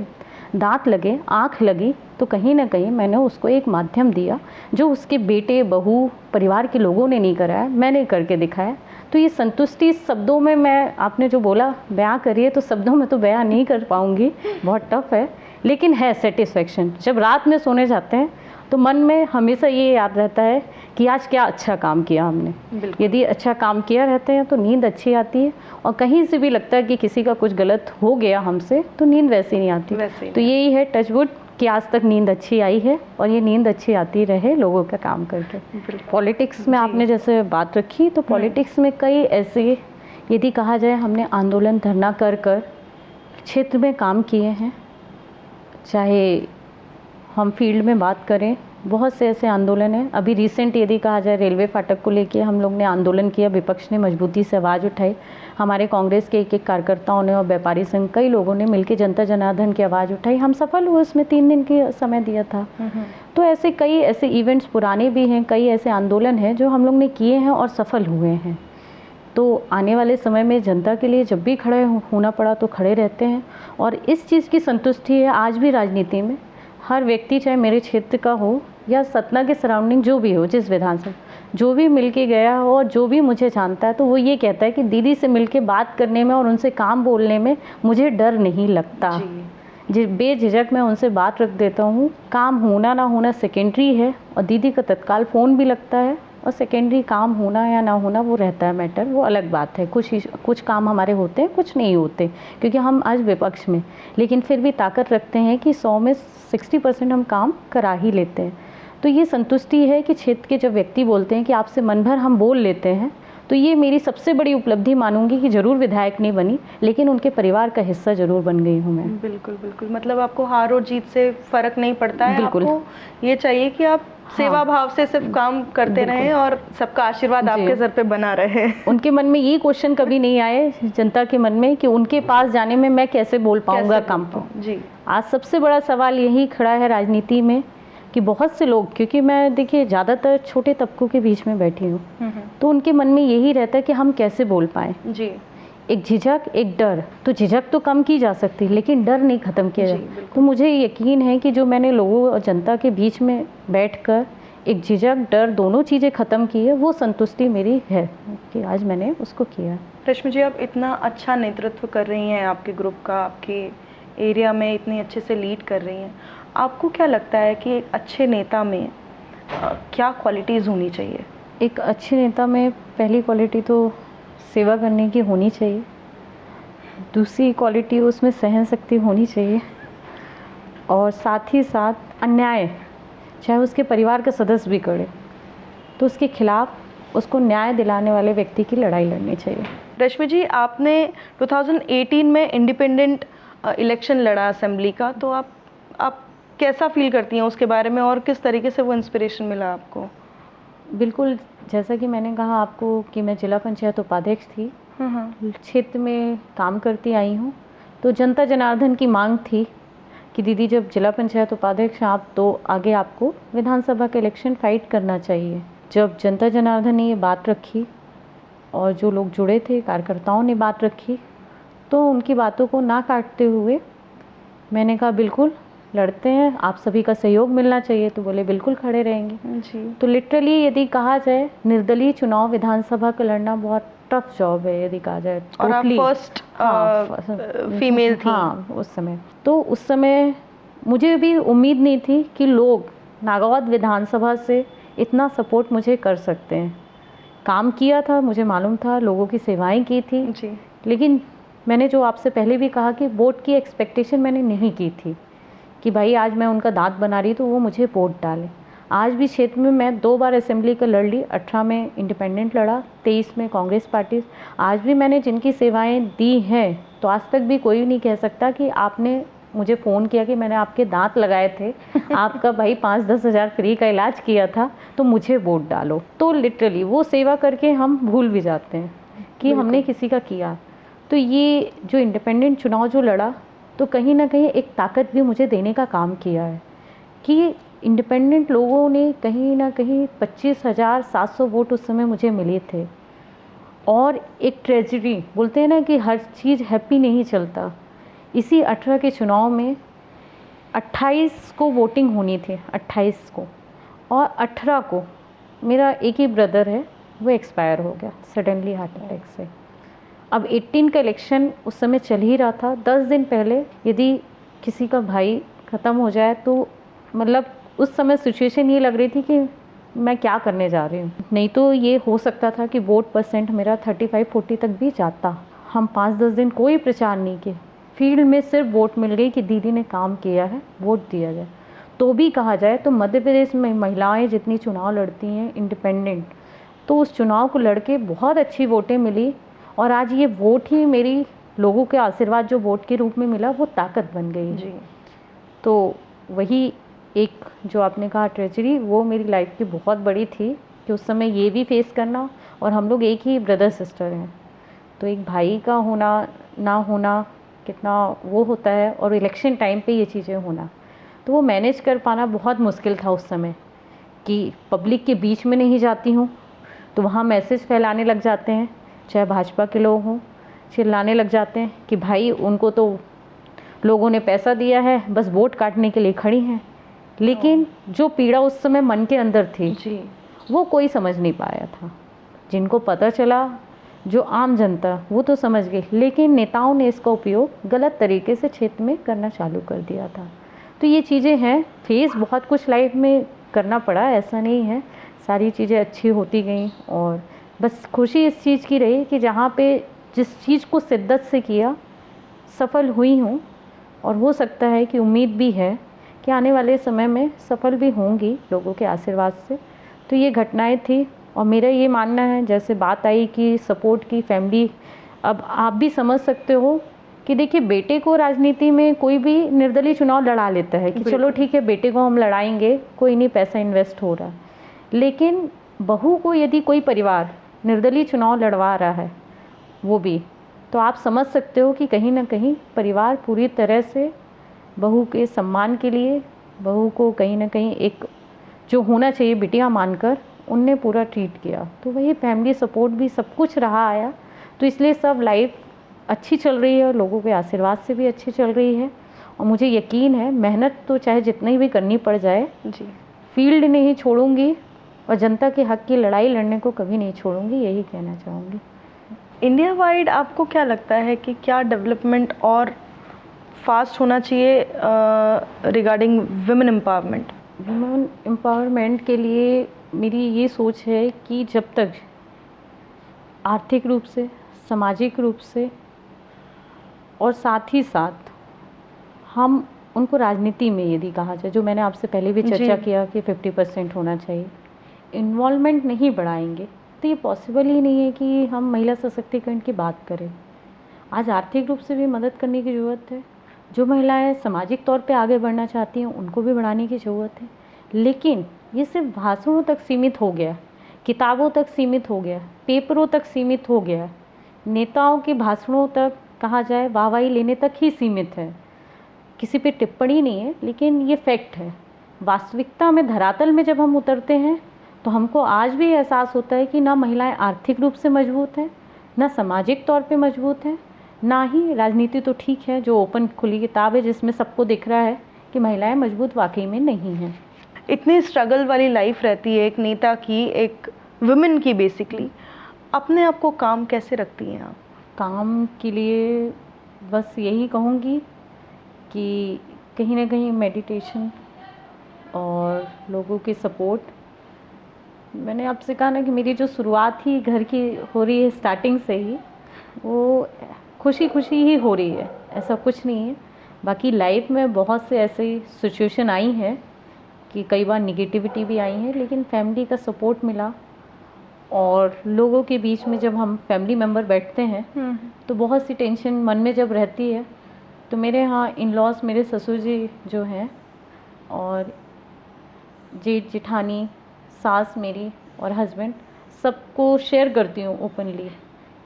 [SPEAKER 2] दांत लगे, आँख लगी, तो कहीं ना कहीं मैंने उसको एक माध्यम दिया जो उसके बेटे, बहू, परिवार के लोगों ने नहीं कराया, मैंने करके दिखाया। तो ये संतुष्टि शब्दों में, मैं आपने जो बोला बयां करिए, तो शब्दों में तो बयां नहीं कर पाऊंगी, बहुत टफ है, लेकिन है सेटिस्फेक्शन। जब रात में सोने जाते हैं तो मन में हमेशा ये याद रहता है कि आज क्या अच्छा काम किया हमने। यदि अच्छा काम किया रहते हैं तो नींद अच्छी आती है, और कहीं से भी लगता है कि किसी का कुछ गलत हो गया हमसे, तो नींद वैसे नहीं आती। तो यही है टचवुड कि आज तक नींद अच्छी आई है, और ये नींद अच्छी आती रहे लोगों का काम करके। पॉलिटिक्स में आपने जैसे बात रखी, तो पॉलिटिक्स में कई ऐसे, यदि कहा जाए, हमने आंदोलन धरना कर क्षेत्र में काम किए हैं। चाहे हम फील्ड में बात करें, बहुत से ऐसे आंदोलन हैं। अभी रिसेंट यदि कहा जाए, रेलवे फाटक को लेके हम लोग ने आंदोलन किया, विपक्ष ने मजबूती से आवाज़ उठाई। हमारे कांग्रेस के एक कार्यकर्ताओं ने और व्यापारी संघ, कई लोगों ने मिलकर जनता जनार्दन की आवाज़ उठाई। हम सफल हुए, उसमें 3 दिन की समय दिया था। तो ऐसे कई ऐसे इवेंट्स पुराने भी हैं, कई ऐसे आंदोलन हैं जो हम लोग ने किए हैं और सफल हुए हैं। तो आने वाले समय में जनता के लिए जब भी खड़े होना पड़ा तो खड़े रहते हैं, और इस चीज़ की संतुष्टि है आज भी राजनीति में। हर व्यक्ति, चाहे मेरे क्षेत्र का हो या सतना के सराउंडिंग जो भी हो, जिस विधानसभा, जो भी मिल के गया हो और जो भी मुझे जानता है, तो वो ये कहता है कि दीदी से मिल के बात करने में और उनसे काम बोलने में मुझे डर नहीं लगता। जी, बेझिझक मैं उनसे बात रख देता हूँ। काम होना ना होना सेकेंडरी है, और दीदी का तत्काल फ़ोन भी लगता है, और सेकेंडरी काम होना या ना होना वो रहता है मैटर, वो अलग बात है। कुछ काम हमारे होते हैं, कुछ नहीं होते, क्योंकि हम आज विपक्ष में, लेकिन फिर भी ताकत रखते हैं कि 100 में 60% हम काम करा ही लेते हैं। तो ये संतुष्टि है कि क्षेत्र के जब व्यक्ति बोलते हैं कि आपसे मन भर हम बोल लेते हैं, तो ये मेरी सबसे बड़ी उपलब्धि मानूंगी कि ज़रूर विधायक नहीं बनी, लेकिन उनके परिवार का हिस्सा ज़रूर बन गई हूँ मैं।
[SPEAKER 1] बिल्कुल बिल्कुल, मतलब आपको हार और जीत से फ़र्क नहीं पड़ता है। आपको ये चाहिए कि आप सेवा भाव से सिर्फ काम करते रहें और सबका आशीर्वाद आपके सर पे बना रहे।
[SPEAKER 2] उनके मन में ये क्वेश्चन कभी नहीं आए, जनता के मन में, कि उनके पास जाने में मैं कैसे बोल पाऊंगा काम को। जी, आज सबसे बड़ा सवाल यही खड़ा है राजनीति में कि बहुत से लोग, क्योंकि मैं देखिए ज़्यादातर छोटे तबकों के बीच में बैठी हूँ, तो उनके मन में यही रहता है कि हम कैसे बोल पाएँ। जी, एक झिझक, एक डर। तो झिझक तो कम की जा सकती है, लेकिन डर नहीं ख़त्म किया जाए। तो मुझे यकीन है कि जो मैंने लोगों और जनता के बीच में बैठकर एक झिझक, डर, दोनों चीज़ें ख़त्म की है, वो संतुष्टि मेरी है कि आज मैंने उसको किया।
[SPEAKER 1] रश्मि जी, आप इतना अच्छा नेतृत्व कर रही हैं, आपके ग्रुप का, आपके एरिया में इतनी अच्छे से लीड कर रही हैं। आपको क्या लगता है कि एक अच्छे नेता में क्या क्वालिटीज़ होनी चाहिए?
[SPEAKER 2] एक अच्छे नेता में पहली क्वालिटी तो सेवा करने की होनी चाहिए। दूसरी क्वालिटी उसमें सहन शक्ति होनी चाहिए, और साथ ही साथ अन्याय, चाहे उसके परिवार के सदस्य भी करे, तो उसके खिलाफ उसको न्याय दिलाने वाले व्यक्ति की लड़ाई लड़नी चाहिए।
[SPEAKER 1] रश्मि जी, आपने 2018 में इंडिपेंडेंट इलेक्शन लड़ा असेंबली का, तो आप कैसा फील करती हैं उसके बारे में, और किस तरीके से वो इंस्पिरेशन मिला आपको?
[SPEAKER 2] बिल्कुल, जैसा कि मैंने कहा आपको कि मैं जिला पंचायत उपाध्यक्ष थी, क्षेत्र में काम करती आई हूँ। तो जनता जनार्दन की मांग थी कि दीदी जब जिला पंचायत उपाध्यक्ष आप, तो आगे आपको विधानसभा का इलेक्शन फाइट करना चाहिए। जब जनता जनार्दन ने ये बात रखी और जो लोग जुड़े थे, कार्यकर्ताओं ने बात रखी, तो उनकी बातों को ना काटते हुए मैंने कहा बिल्कुल लड़ते हैं, आप सभी का सहयोग मिलना चाहिए। तो बोले बिल्कुल खड़े रहेंगे जी। तो लिटरली यदि कहा जाए, निर्दलीय चुनाव विधानसभा का लड़ना बहुत टफ जॉब है, यदि कहा जाए।
[SPEAKER 1] और आप फर्स्ट फीमेल थी।
[SPEAKER 2] हाँ, उस समय। तो उस समय मुझे भी उम्मीद नहीं थी कि लोग नागावत विधानसभा से इतना सपोर्ट मुझे कर सकते हैं। काम किया था, मुझे मालूम था, लोगों की सेवाएं की थी जी। लेकिन मैंने जो आपसे पहले भी कहा कि वोट की एक्सपेक्टेशन मैंने नहीं की थी कि भाई आज मैं उनका दांत बना रही तो वो मुझे वोट डालें। आज भी क्षेत्र में मैं 2 बार असेंबली का लड़ ली, 18 में इंडिपेंडेंट लड़ा, 23 में कांग्रेस पार्टी। आज भी मैंने जिनकी सेवाएं दी हैं, तो आज तक भी कोई नहीं कह सकता कि आपने मुझे फ़ोन किया कि मैंने आपके दांत लगाए थे, आपका भाई 5-10 हज़ार फ्री का इलाज किया था, तो मुझे वोट डालो। तो लिटरली वो सेवा करके हम भूल भी जाते हैं कि हमने किसी का किया। तो ये जो इंडिपेंडेंट चुनाव जो लड़ा, तो कहीं ना कहीं एक ताकत भी मुझे देने का काम किया है कि इंडिपेंडेंट लोगों ने कहीं ना कहीं 25,700 वोट उस समय मुझे मिले थे। और एक ट्रेजेडी बोलते हैं ना कि हर चीज़ हैप्पी नहीं चलता, इसी 18 के चुनाव में 28 को वोटिंग होनी थी, 28 को, और 18 को मेरा एक ही ब्रदर है, वो एक्सपायर हो गया सडनली हार्ट अटैक से। अब 18 का इलेक्शन उस समय चल ही रहा था। 10 दिन पहले यदि किसी का भाई ख़त्म हो जाए तो मतलब उस समय सिचुएशन ये लग रही थी कि मैं क्या करने जा रही हूँ। नहीं तो ये हो सकता था कि वोट परसेंट मेरा 35-40 तक भी जाता। हम 5-10 दिन कोई प्रचार नहीं किए, फील्ड में सिर्फ वोट मिल गई कि दीदी ने काम किया है, वोट दिया जाए। तो भी कहा जाए तो मध्य प्रदेश में महिलाएं जितनी चुनाव लड़ती हैं इंडिपेंडेंट, तो उस चुनाव को लड़के बहुत अच्छी वोटें मिली। और आज ये वोट ही मेरी, लोगों के आशीर्वाद जो वोट के रूप में मिला, वो ताकत बन गई जी। तो वही एक जो आपने कहा ट्रेजेडी, वो मेरी लाइफ की बहुत बड़ी थी कि उस समय ये भी फेस करना, और हम लोग एक ही ब्रदर सिस्टर हैं, तो एक भाई का होना ना होना कितना वो होता है, और इलेक्शन टाइम पे ये चीज़ें होना, तो वो मैनेज कर पाना बहुत मुश्किल था उस समय कि पब्लिक के बीच में नहीं जाती हूँ तो वहाँ मैसेज फैलाने लग जाते हैं, चाहे भाजपा के लोग हों, चिल्लाने लग जाते हैं कि भाई उनको तो लोगों ने पैसा दिया है, बस वोट काटने के लिए खड़ी हैं। लेकिन जो पीड़ा उस समय मन के अंदर थी जी, वो कोई समझ नहीं पाया था। जिनको पता चला, जो आम जनता, वो तो समझ गई, लेकिन नेताओं ने इसका उपयोग गलत तरीके से क्षेत्र में करना चालू कर दिया था। तो ये चीज़ें हैं, फेस बहुत कुछ लाइफ में करना पड़ा, ऐसा नहीं है, सारी चीज़ें अच्छी होती गई। और बस खुशी इस चीज़ की रही कि जहाँ पे जिस चीज़ को शिद्दत से किया सफल हुई हूँ, और हो सकता है कि उम्मीद भी है कि आने वाले समय में सफल भी होंगी लोगों के आशीर्वाद से। तो ये घटनाएं थी, और मेरा ये मानना है, जैसे बात आई कि सपोर्ट की फैमिली, अब आप भी समझ सकते हो कि देखिए बेटे को राजनीति में कोई भी निर्दलीय चुनाव लड़ा लेता है कि चलो ठीक है बेटे को हम लड़ाएंगे, कोई नहीं, पैसा इन्वेस्ट हो रहा है। लेकिन बहू को यदि कोई परिवार निर्दलीय चुनाव लड़वा रहा है वो भी, तो आप समझ सकते हो कि कहीं ना कहीं परिवार पूरी तरह से बहू के सम्मान के लिए, बहू को कहीं ना कहीं एक जो होना चाहिए बिटिया मानकर उनने पूरा ट्रीट किया। तो वही फैमिली सपोर्ट भी सब कुछ रहा आया, तो इसलिए सब लाइफ अच्छी चल रही है, और लोगों के आशीर्वाद से भी अच्छी चल रही है। और मुझे यकीन है मेहनत तो चाहे जितनी भी करनी पड़ जाए जी, फील्ड नहीं छोड़ूंगी, और जनता के हक की लड़ाई लड़ने को कभी नहीं छोड़ूंगी, यही कहना चाहूँगी।
[SPEAKER 1] इंडिया वाइड आपको क्या लगता है कि क्या डेवलपमेंट और फास्ट होना चाहिए regarding women empowerment?
[SPEAKER 2] Women empowerment के लिए मेरी ये सोच है कि जब तक आर्थिक रूप से, सामाजिक रूप से, और साथ ही साथ हम उनको राजनीति में यदि कहा जाए, जो मैंने आपसे पहले भी चर्चा किया कि 50% होना चाहिए, इन्वॉल्वमेंट नहीं बढ़ाएंगे तो ये पॉसिबल ही नहीं है कि हम महिला सशक्तिकरण की बात करें। आज आर्थिक रूप से भी मदद करने की ज़रूरत है, जो महिलाएं सामाजिक तौर पे आगे बढ़ना चाहती हैं उनको भी बढ़ाने की ज़रूरत है। लेकिन ये सिर्फ भाषणों तक सीमित हो गया, किताबों तक सीमित हो गया, पेपरों तक सीमित हो गया, नेताओं के भाषणों तक कहा जाए वाहवाही लेने तक ही सीमित है। किसी पे टिप्पणी नहीं है, लेकिन ये फैक्ट है। वास्तविकता में, धरातल में जब हम उतरते हैं तो हमको आज भी एहसास होता है कि ना महिलाएं आर्थिक रूप से मजबूत हैं, ना सामाजिक तौर पे मजबूत हैं, ना ही राजनीति तो ठीक है जो ओपन खुली किताब है जिसमें सबको दिख रहा है कि महिलाएं मजबूत वाकई में नहीं हैं।
[SPEAKER 1] इतनी स्ट्रगल वाली लाइफ रहती है एक नेता की, एक वुमेन की बेसिकली, अपने आप को काम कैसे रखती हैं आप?
[SPEAKER 2] काम के लिए बस यही कहूँगी कि कहीं ना कहीं मेडिटेशन और लोगों की सपोर्ट। मैंने आपसे कहा ना कि मेरी जो शुरुआत ही घर की हो रही है स्टार्टिंग से ही, वो खुशी खुशी ही हो रही है, ऐसा कुछ नहीं है। बाकी लाइफ में बहुत से ऐसी सिचुएशन आई हैं कि कई बार निगेटिविटी भी आई है, लेकिन फैमिली का सपोर्ट मिला। और लोगों के बीच में जब हम फैमिली मेम्बर बैठते हैं तो बहुत सी टेंशन मन में जब रहती है, तो मेरे यहाँ इन लॉज, मेरे ससुर जी जो हैं, और जेठ जेठानी, सास मेरी और हस्बैंड, सबको शेयर करती हूँ ओपनली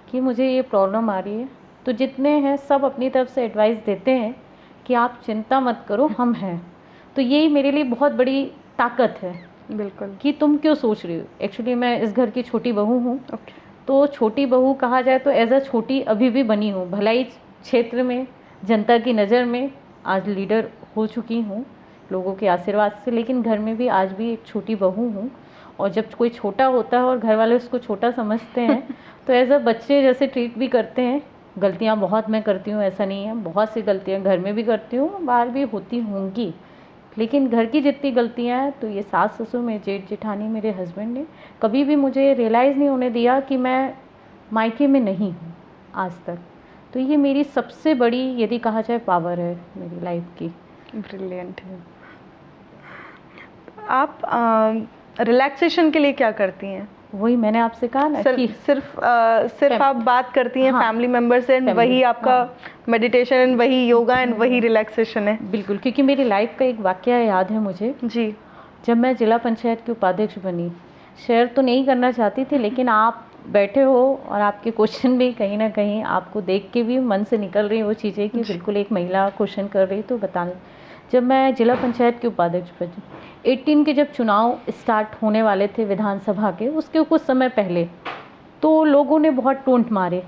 [SPEAKER 2] कि मुझे ये प्रॉब्लम आ रही है। तो जितने हैं सब अपनी तरफ से एडवाइस देते हैं कि आप चिंता मत करो, हम हैं। तो यही मेरे लिए बहुत बड़ी ताकत है।
[SPEAKER 1] बिल्कुल।
[SPEAKER 2] कि तुम क्यों सोच रही हो। एक्चुअली मैं इस घर की छोटी बहू हूँ।
[SPEAKER 1] ओके।
[SPEAKER 2] तो छोटी बहू कहा जाए तो एज अ छोटी अभी भी बनी हूँ। भलाई क्षेत्र में जनता की नज़र में आज लीडर हो चुकी हूँ लोगों के आशीर्वाद से, लेकिन घर में भी आज भी एक छोटी बहू हूँ। और जब कोई छोटा होता है और घर वाले उसको छोटा समझते हैं तो एज अ बच्चे जैसे ट्रीट भी करते हैं। गलतियाँ बहुत मैं करती हूँ, ऐसा नहीं है, बहुत सी गलतियाँ घर में भी करती हूँ, बाहर भी होती होंगी, लेकिन घर की जितनी गलतियाँ हैं तो ये सास ससुर, मेरे जेठ जेठानी, मेरे हस्बैंड ने कभी भी मुझे रियलाइज़ नहीं होने दिया कि मैं मायके में नहीं हूँ आज तक। तो ये मेरी सबसे बड़ी, यदि कहा जाए, पावर है मेरी लाइफ की।
[SPEAKER 1] ब्रिलियंट है। आप रिलैक्सेशन के लिए क्या करती हैं?
[SPEAKER 2] वही मैंने आपसे कहा ना कि
[SPEAKER 1] सिर्फ आप बात करती हैं फैमिली मेम्बर से, एंड वही आपका मेडिटेशन एंड वही योगा एंड वही रिलैक्सेशन है?
[SPEAKER 2] बिल्कुल, क्योंकि मेरी लाइफ का एक वाकया याद है मुझे
[SPEAKER 1] जी।
[SPEAKER 2] जब मैं जिला पंचायत की उपाध्यक्ष बनी। शेयर तो नहीं करना चाहती थी, लेकिन आप बैठे हो और आपके क्वेश्चन भी कहीं ना कहीं आपको देख के भी मन से निकल रही वो चीज़ें कि बिल्कुल एक महिला क्वेश्चन कर रही, तो बता। जब मैं जिला पंचायत की उपाध्यक्ष बनी, 18 के जब चुनाव स्टार्ट होने वाले थे विधानसभा के, उसके कुछ समय पहले तो लोगों ने बहुत टोंट मारे,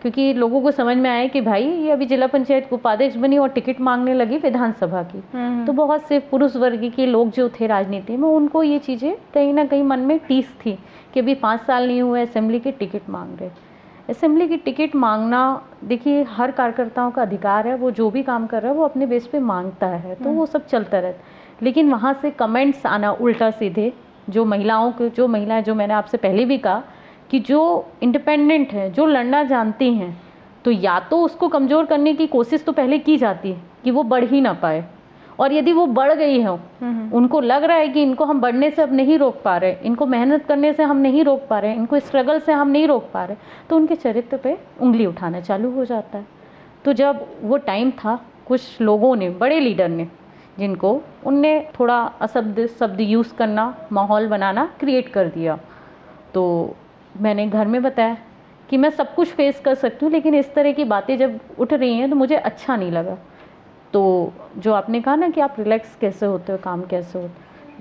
[SPEAKER 2] क्योंकि लोगों को समझ में आया कि भाई ये अभी जिला पंचायत उपाध्यक्ष बनी और टिकट मांगने लगी विधानसभा की। तो बहुत से पुरुष वर्ग के लोग जो थे राजनीति में, उनको ये चीज़ें कहीं ना कहीं मन में टीस थी कि अभी 5 साल नहीं हुए असेंबली की टिकट मांग रहे। असेंबली की टिकट मांगना, देखिए, हर कार्यकर्ताओं का अधिकार है, वो जो भी काम कर रहा है वो अपने बेस पे मांगता है, तो वो सब चलता रहता। लेकिन वहाँ से कमेंट्स आना उल्टा सीधे, जो महिलाएं, जो मैंने आपसे पहले भी कहा कि जो इंडिपेंडेंट हैं, जो लड़ना जानती हैं, तो या तो उसको कमज़ोर करने की कोशिश तो पहले की जाती है कि वो बढ़ ही ना पाए, और यदि वो बढ़ गई हो, उनको लग रहा है कि इनको हम बढ़ने से अब नहीं रोक पा रहे, इनको मेहनत करने से हम नहीं रोक पा रहे, इनको स्ट्रगल से हम नहीं रोक पा रहे, तो उनके चरित्र पे उंगली उठाना चालू हो जाता है। तो जब वो टाइम था, कुछ लोगों ने, बड़े लीडर ने, जिनको उनने थोड़ा अशब्द शब्द यूज़ करना, माहौल बनाना क्रिएट कर दिया। तो मैंने घर में बताया कि मैं सब कुछ फेस कर सकती हूँ, लेकिन इस तरह की बातें जब उठ रही हैं तो मुझे अच्छा नहीं लगा। तो जो आपने कहा ना कि आप रिलैक्स कैसे होते हो, काम कैसे हो,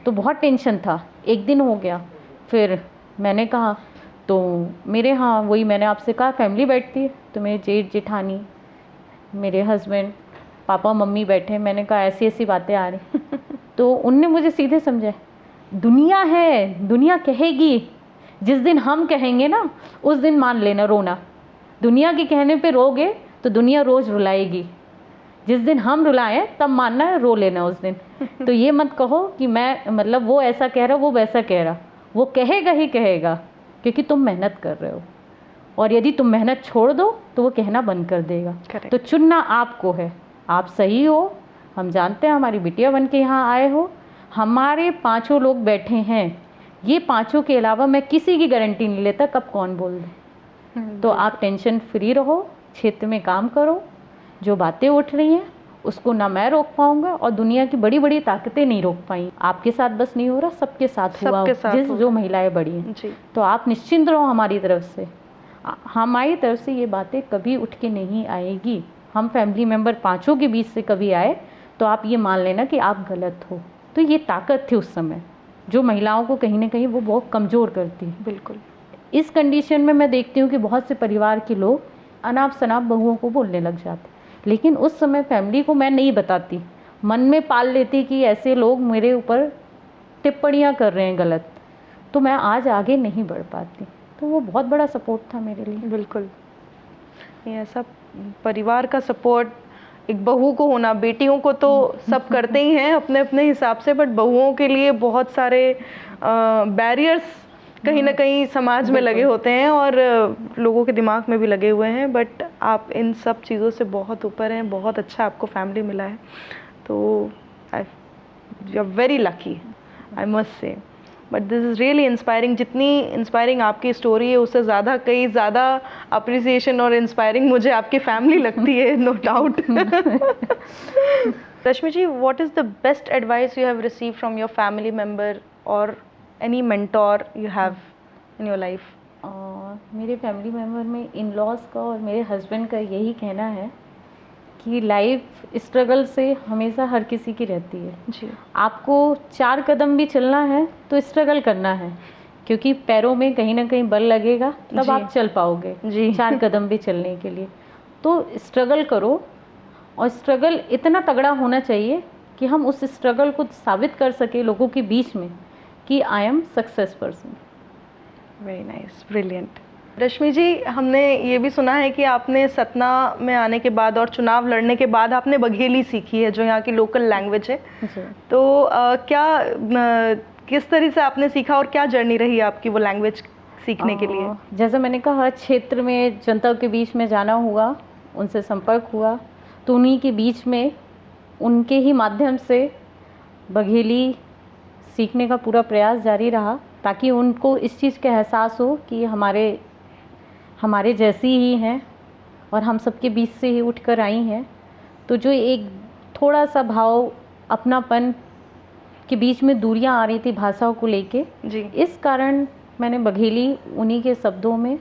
[SPEAKER 2] तो बहुत टेंशन था। एक दिन हो गया, फिर मैंने कहा, तो मेरे यहाँ वही मैंने आपसे कहा फैमिली बैठती है, तो मेरे जेठ जेठानी, मेरे हस्बैंड, पापा मम्मी बैठे, मैंने कहा ऐसी ऐसी बातें आ रही तो उनने मुझे सीधे समझाया, दुनिया है, दुनिया कहेगी, जिस दिन हम कहेंगे ना उस दिन मान लेना रोना, दुनिया के कहने पे रोगे तो दुनिया रोज़ रुलाएगी, जिस दिन हम रुलाएं तब मानना है, रो लेना उस दिन। तो ये मत कहो कि मैं, मतलब वो ऐसा कह रहा, वो वैसा कह रहा, वो कहेगा ही कहेगा, क्योंकि तुम मेहनत कर रहे हो, और यदि तुम मेहनत छोड़ दो तो वो कहना बंद कर देगा।
[SPEAKER 1] Correct.
[SPEAKER 2] तो चुनना आपको है, आप सही हो, हम जानते हैं, हमारी बिटिया बन के यहाँ आए हो, हमारे 5 लोग बैठे हैं, ये 5 के अलावा मैं किसी की गारंटी नहीं लेता कब कौन बोल दे। तो आप टेंशन फ्री रहो, क्षेत्र में काम करो, जो बातें उठ रही हैं उसको ना मैं रोक पाऊंगा, और दुनिया की बड़ी बड़ी ताकतें नहीं रोक पाई। आपके साथ बस नहीं हो रहा, सबके साथ हुआ, जो महिलाएं बड़ी हैं। तो आप निश्चिंत रहो, हमारी तरफ से, हमारी तरफ से ये बातें कभी उठ के नहीं आएगी। हम फैमिली मेम्बर 5 के बीच से कभी आए तो आप ये मान लेना कि आप गलत हो। तो ये ताकत थी उस समय, जो महिलाओं को कहीं ना कहीं वो बहुत कमज़ोर करती है।
[SPEAKER 1] बिल्कुल।
[SPEAKER 2] इस कंडीशन में मैं देखती हूँ कि बहुत से परिवार के लोग अनाप शनाप बहुओं को बोलने लग जाते, लेकिन उस समय फैमिली को मैं नहीं बताती, मन में पाल लेती कि ऐसे लोग मेरे ऊपर टिप्पणियाँ कर रहे हैं गलत, तो मैं आज आगे नहीं बढ़ पाती। तो वो बहुत बड़ा सपोर्ट था मेरे लिए।
[SPEAKER 1] बिल्कुल, ये ऐसा परिवार का सपोर्ट एक बहू को होना, बेटियों को तो सब करते ही हैं अपने अपने हिसाब से, बट बहुओं के लिए बहुत सारे बैरियर्स कहीं ना कहीं समाज में लगे होते हैं और लोगों के दिमाग में भी लगे हुए हैं, बट आप इन सब चीज़ों से बहुत ऊपर हैं, बहुत अच्छा आपको फैमिली मिला है। तो you are very lucky, I must say. But this is really inspiring. जितनी इंस्पायरिंग आपकी स्टोरी है उससे ज़्यादा कई ज़्यादा अप्रिसिएशन और इंस्पायरिंग मुझे आपकी फैमिली लगती है, no doubt. Rashmi ji, what is the best advice you have receive from your family member और any mentor you have in your life?
[SPEAKER 2] मेरे फैमिली मेम्बर में इन लॉज का और मेरे हस्बैंड का यही कहना है कि लाइफ स्ट्रगल से हमेशा हर किसी की रहती है
[SPEAKER 1] जी।
[SPEAKER 2] आपको 4 कदम भी चलना है तो स्ट्रगल करना है, क्योंकि पैरों में कहीं ना कहीं बल लगेगा तब
[SPEAKER 1] जी।
[SPEAKER 2] आप चल पाओगे
[SPEAKER 1] जी।
[SPEAKER 2] 4 कदम भी चलने के लिए। तो स्ट्रगल करो, और स्ट्रगल इतना तगड़ा होना चाहिए कि हम उस स्ट्रगल को साबित कर सके लोगों के बीच में कि I am success person.
[SPEAKER 1] Very nice, brilliant. Rashmi ji, हमने ये भी सुना है कि आपने सतना में आने के बाद और चुनाव लड़ने के बाद आपने बघेली सीखी है, जो यहाँ की लोकल लैंग्वेज है।
[SPEAKER 2] जी।
[SPEAKER 1] तो किस तरह से आपने सीखा और क्या जर्नी रही आपकी वो लैंग्वेज सीखने के लिए?
[SPEAKER 2] जैसे मैंने कहा, हर क्षेत्र में जनता के बीच में जाना हुआ, उनसे संपर्क हुआ, तो उन्हीं के बीच में उनके ही माध्यम से बघेली सीखने का पूरा प्रयास जारी रहा, ताकि उनको इस चीज़ का एहसास हो कि हमारे जैसी ही हैं और हम सबके बीच से ही उठकर आई हैं। तो जो एक थोड़ा सा भाव अपनापन के बीच में दूरियां आ रही थी भाषाओं को लेके
[SPEAKER 1] जी।
[SPEAKER 2] इस कारण मैंने बघेली उन्हीं के शब्दों में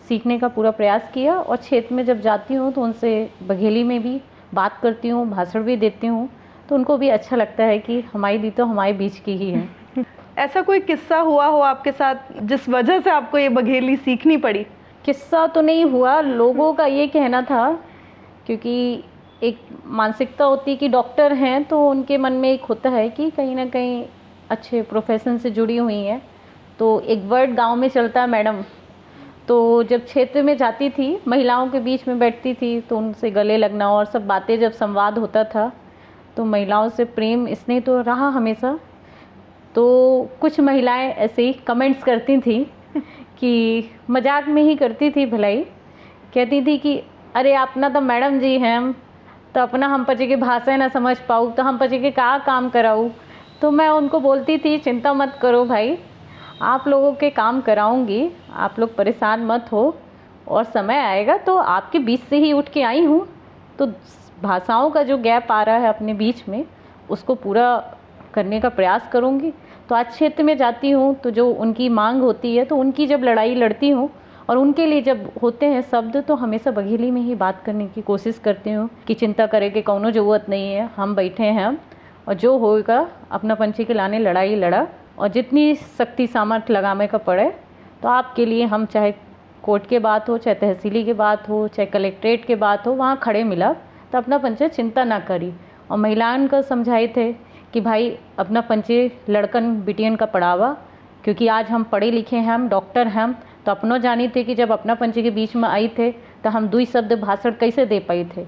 [SPEAKER 2] सीखने का पूरा प्रयास किया, और क्षेत्र में जब जाती हूँ तो उनसे बघेली में भी बात करती हूँ, भाषण भी देती हूँ, तो उनको भी अच्छा लगता है कि हमारी दी तो हमारे बीच की ही है।
[SPEAKER 1] ऐसा कोई किस्सा हुआ हो आपके साथ जिस वजह से आपको ये बघेली सीखनी पड़ी?
[SPEAKER 2] किस्सा तो नहीं हुआ, लोगों का ये कहना था, क्योंकि एक मानसिकता होती है कि डॉक्टर हैं तो उनके मन में एक होता है कि कहीं ना कहीं अच्छे प्रोफेशन से जुड़ी हुई हैं, तो एक वर्ड गांव में चलता है मैडम। तो जब क्षेत्र में जाती थी, महिलाओं के बीच में बैठती थी, तो उनसे गले लगना और सब बातें जब संवाद होता था, तो महिलाओं से प्रेम स्नेह तो रहा हमेशा। तो कुछ महिलाएं ऐसे ही कमेंट्स करती थी कि मजाक में ही करती थी भलाई, कहती थी कि अरे अपना तो मैडम जी हैं, तो अपना हम पचे की भाषा ना समझ पाऊँ तो हम पचे के क्या काम कराऊँ। तो मैं उनको बोलती थी, चिंता मत करो भाई, आप लोगों के काम कराऊंगी, आप लोग परेशान मत हो, और समय आएगा तो आपके बीच से ही उठ के आई हूँ, तो भाषाओं का जो गैप आ रहा है अपने बीच में उसको पूरा करने का प्रयास करूँगी। तो आज क्षेत्र में जाती हूँ तो जो उनकी मांग होती है, तो उनकी जब लड़ाई लड़ती हूँ और उनके लिए जब होते हैं शब्द, तो हमेशा बघेली में ही बात करने की कोशिश करती हूँ कि चिंता करे कि कौनो ज़रूरत नहीं है, हम बैठे हैं और जो होगा अपना पंछी के लाने लड़ाई लड़ा, और जितनी शक्ति सामर्थ्य लगाने का पड़े तो आपके लिए हम, चाहे कोर्ट के बात हो, चाहे तहसीली की बात हो, चाहे कलेक्ट्रेट के बात हो, वहाँ खड़े मिला तो अपना पंचे चिंता ना करी। और महिलाओं को समझाए थे कि भाई अपना पंचे लड़कन बिटियन का पढ़ावा, क्योंकि आज हम पढ़े लिखे हैं, हम डॉक्टर हैं, तो अपनों जानी थे कि जब अपना पंचे के बीच में आई थे तो हम 2 शब्द भाषण कैसे दे पाए थे।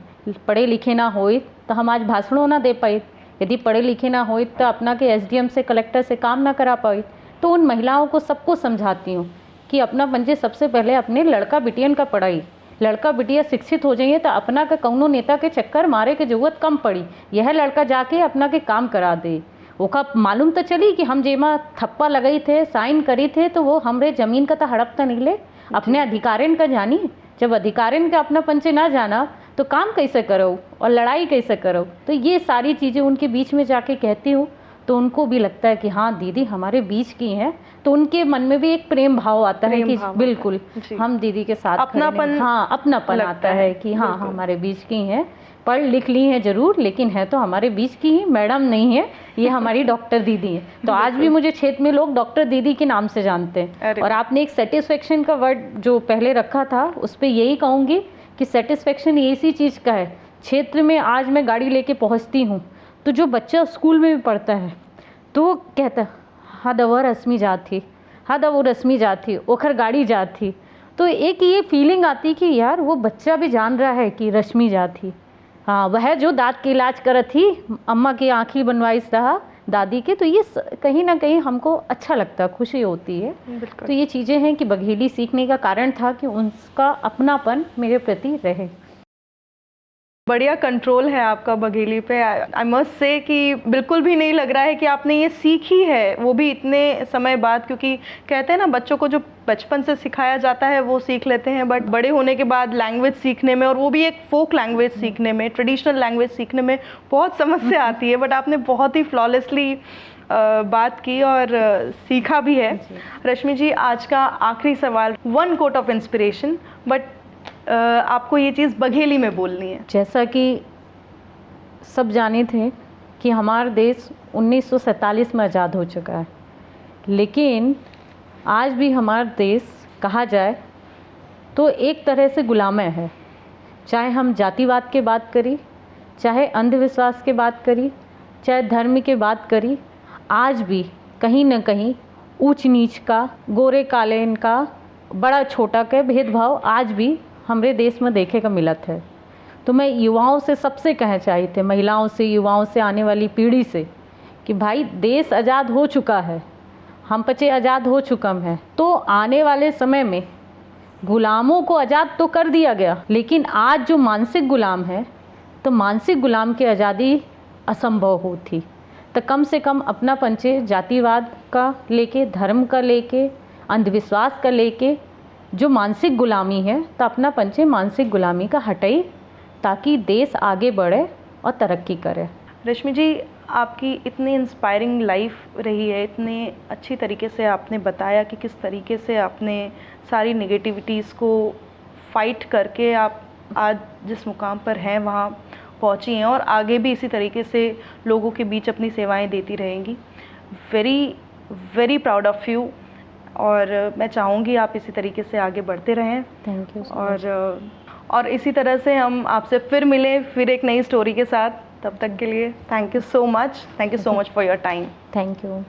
[SPEAKER 2] पढ़े लिखे ना होए तो हम आज भाषणों ना दे पाए, यदि पढ़े लिखे ना होए तो अपना के एसडीएम से कलेक्टर से काम ना करा पाए। तो उन महिलाओं को सबको समझाती हूँ कि अपना पंचे सबसे पहले अपने लड़का बिटियन का पढ़ाई, लड़का बिटिया शिक्षित हो जाइए तो अपना का कौनो नेता के चक्कर मारे के जरूरत कम पड़ी, यह लड़का जाके अपना के काम करा दे। ओका मालूम तो चली कि हम जेमा थप्पा लगाई थे, साइन करी थे, तो वो हमरे जमीन का तो हड़प तो निकले, अपने अधिकारिन का जानी। जब अधिकारिन का अपना पंचे ना जाना तो काम कैसे करो और लड़ाई कैसे करो। तो ये सारी चीज़ें उनके बीच में जाके कहती हूँ, तो उनको भी लगता है कि हाँ दीदी हमारे बीच की हैं, तो उनके मन में भी एक प्रेम भाव आता है कि बिल्कुल हम दीदी के साथ
[SPEAKER 1] अपनापन,
[SPEAKER 2] हाँ अपनापन आता है कि हाँ हमारे बीच की हैं, पढ़ लिख ली हैं ज़रूर, लेकिन है तो हमारे बीच की ही, मैडम नहीं है, ये हमारी डॉक्टर दीदी है। तो आज भी मुझे क्षेत्र में लोग डॉक्टर दीदी के नाम से जानते हैं। और आपने एक सेटिस्फेक्शन का वर्ड जो पहले रखा था, उस पर यही कहूँगी कि सेटिस्फेक्शन ऐसी चीज़ का है, क्षेत्र में आज मैं गाड़ी लेके पहुँचती हूँ तो जो बच्चा स्कूल में भी पढ़ता है तो वो कहता है हाँ दवा रश्मि जात थी, हाँ दवा रश्मि जात थी, ओखर गाड़ी जात थी। तो एक ये फीलिंग आती कि यार वो बच्चा भी जान रहा है कि रश्मि जात थी, हाँ वह जो दांत के इलाज करत थी, अम्मा की आँखी बनवाइस रहा दादी के। तो ये कहीं ना कहीं हमको अच्छा लगता है, खुशी होती है। तो ये चीज़ें हैं कि बघेली सीखने का कारण था कि उनका अपनापन मेरे प्रति रहे।
[SPEAKER 1] बढ़िया कंट्रोल है आपका बघेली पे। आई मस्ट से कि बिल्कुल भी नहीं लग रहा है कि आपने ये सीखी है, वो भी इतने समय बाद, क्योंकि कहते हैं ना बच्चों को जो बचपन से सिखाया जाता है वो सीख लेते हैं, बट बड़े होने के बाद लैंग्वेज सीखने में, और वो भी एक फोक लैंग्वेज सीखने में, ट्रेडिशनल लैंग्वेज सीखने में बहुत समस्या आती है। बट आपने बहुत ही फ्लॉलेसली बात की और सीखा भी है। रश्मि जी, आज का आखिरी सवाल, one quote of inspiration, but आपको ये चीज़ बघेली में बोलनी है।
[SPEAKER 2] जैसा कि सब जाने थे कि हमारा देश 1947 में आज़ाद हो चुका है, लेकिन आज भी हमारा देश कहा जाए तो एक तरह से गुलाम है। चाहे हम जातिवाद की बात करी, चाहे अंधविश्वास की बात करी, चाहे धर्म की बात करी, आज भी कहीं न कहीं ऊंच नीच का, गोरे काले का, बड़ा छोटा का भेदभाव आज भी हमारे देश में देखे का मिलत है। तो मैं युवाओं से सबसे कहना चाहती थे, महिलाओं से, युवाओं से, आने वाली पीढ़ी से, कि भाई देश आज़ाद हो चुका है, हम बच्चे आज़ाद हो चुका है, तो आने वाले समय में गुलामों को आज़ाद तो कर दिया गया, लेकिन आज जो मानसिक गुलाम है, तो मानसिक गुलाम की आज़ादी असंभव होती। तो कम से कम अपना पंचे जातिवाद का लेके, धर्म का लेके, अंधविश्वास का लेके, जो मानसिक गुलामी है, तो अपना पंचे मानसिक गुलामी का हटाई, ताकि देश आगे बढ़े और तरक्की करे।
[SPEAKER 1] रश्मि जी, आपकी इतनी इंस्पायरिंग लाइफ रही है, इतने अच्छी तरीके से आपने बताया कि किस तरीके से आपने सारी नेगेटिविटीज़ को फाइट करके आप आज जिस मुकाम पर हैं वहाँ पहुँची हैं, और आगे भी इसी तरीके से लोगों के बीच अपनी सेवाएं देती रहेंगी। Very very proud of you, और मैं चाहूँगी आप इसी तरीके से आगे बढ़ते रहें।
[SPEAKER 2] Thank you.
[SPEAKER 1] और इसी तरह से हम आपसे फिर मिलें, फिर एक नई स्टोरी के साथ। तब तक के लिए thank you so much. Thank you so much for your time.
[SPEAKER 2] Thank you.